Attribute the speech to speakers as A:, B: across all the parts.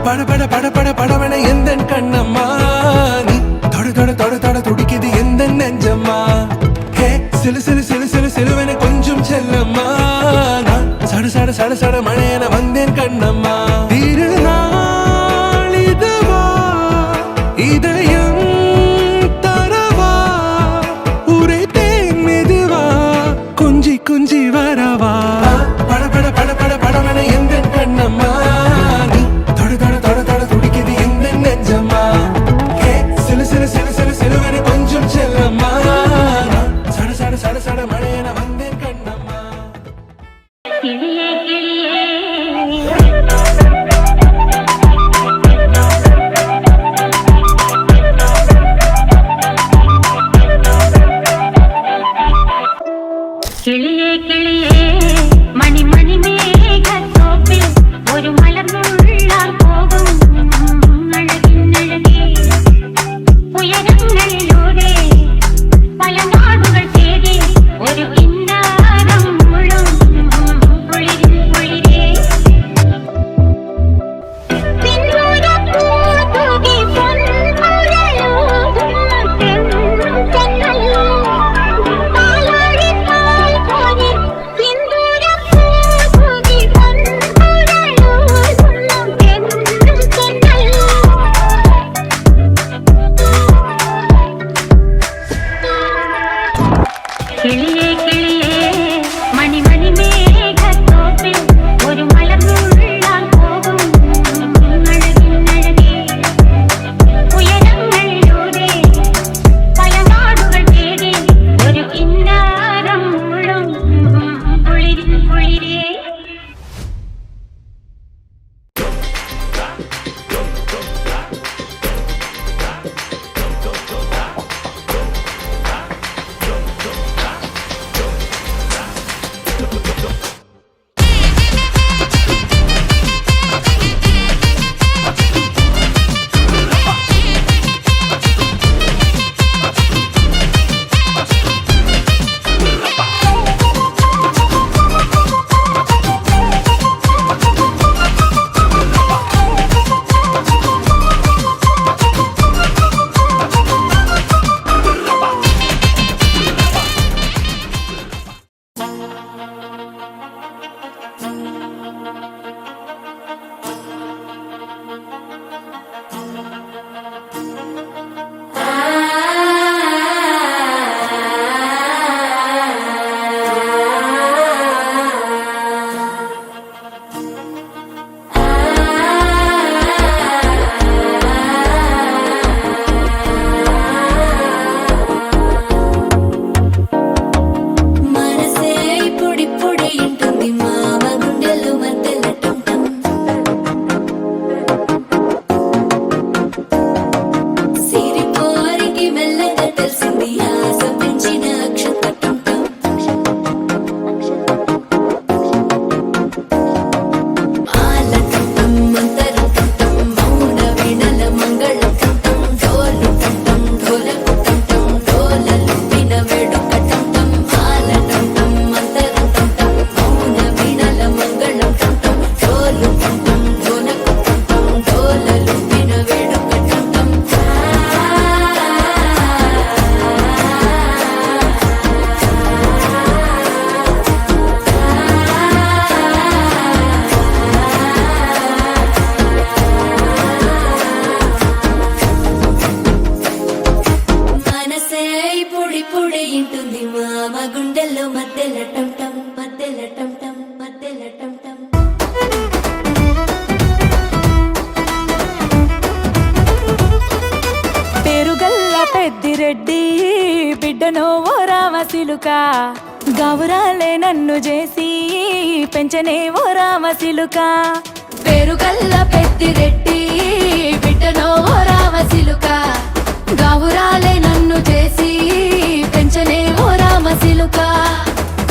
A: பட பட பட பட படவன எந்த கண்ணம்மா நீ தொட தொட தொட தொட துடிக்குது எந்த நெஞ்சம்மா ஹே சிலு சிலு சிலு சிலு சிலுவன கொஞ்சம் செல்லம்மா நான் சட சட சட சட மழையன வந்தேன் கண்ணம்மா திருநாள் இதுவா இதயம் தரவா உரைத்தேன் மெதுவா குஞ்சி குஞ்சி வரவா பட பட பட பட படவன எந்த கண்ணம்மா நீ தொட தொட தொட தொட துடிக்குது எந்த நெஞ்சம்மா ஹே சிலு சிலு சிலு சிலு சிலுவன கொஞ்சம் செல்லம்மா நான் சட சட சட சட மழையன வந்தேன் கண்ணம்மா
B: கிளியே கிளியே கிளியே கிளியே மணி மணி மேகத்தோப்பில் ஒரு மலர்ந்துள்ளார் போகும் அழகின் அழகே உயரங்களிலூடே பல நாடுகள் தேடி ஒரு கிண்ணாரம் முழும் குளிரின் குளிரே பின்னுறப் பூத்துகி பொன்குழலூதும் தென்னும் தென்னல் பாலாழி பால் போனி பின்னுறப் பூத்துகி பொன்குழலூதும் தென்னும் தென்னல் கிளியே கிளியே மணி மணி மேகத்தோப்பில் ஒரு மலர்ந்துள்ளார் போகும் அழகின் அழகே உயரங்களிலூடே பல நாடுகள் தேடி ஒரு கிண்ணாரம் முழும் குளிரின் குளிரே మనసే పొడి పొడి ఇంటుంది మామ గుండెలు మధ్యలటం సిరిపోరికి మెల్లగా తెలిసింది ఆశ పెంచిన అక్షతటం ఆలటం మంతరటం మౌన వీణల మంగళటం డోలు టం ఢోలకు టం డోలలు విన వేడుకటం ఆలటం మంతరటం మౌన వీణల మంగళటం డోలు టం ఢోలకు టం డోలలు విన వేడుకటం మనసే పొడి పొడి ఇంటుంది మామ గుండెల్లో మధ్యలటం టం మధ్యలటం టం మధ్యలటం టం
C: పేరుగల్ల పెద్దిరెడ్డి బిడ్డనో ఓ రామసిలుక గౌరాలే నన్ను చేసి పెంచనే ఓ రామసిలుక పేరుగల్ల పెద్దిరెడ్డి బిడ్డనో ఓ రామసిలుక గౌరాలే నన్ను చేసి పెంచనే ఓ రామసిలుక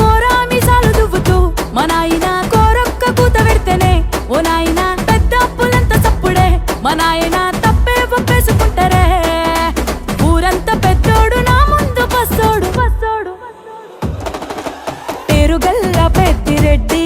C: కోరామిసాలు దువ్వుతూ మా నాయన కోరొక్క కూత పెడితేనే ఓ నాయన పెద్ద అప్పులంత సప్పుడే మా నాయన తప్పే ఒప్పేసుకుంటారే ఊరంతా పెద్దోడు నా ముందు బస్సోడు బస్సోడు పేరుగల్ల పెద్దిరెడ్డి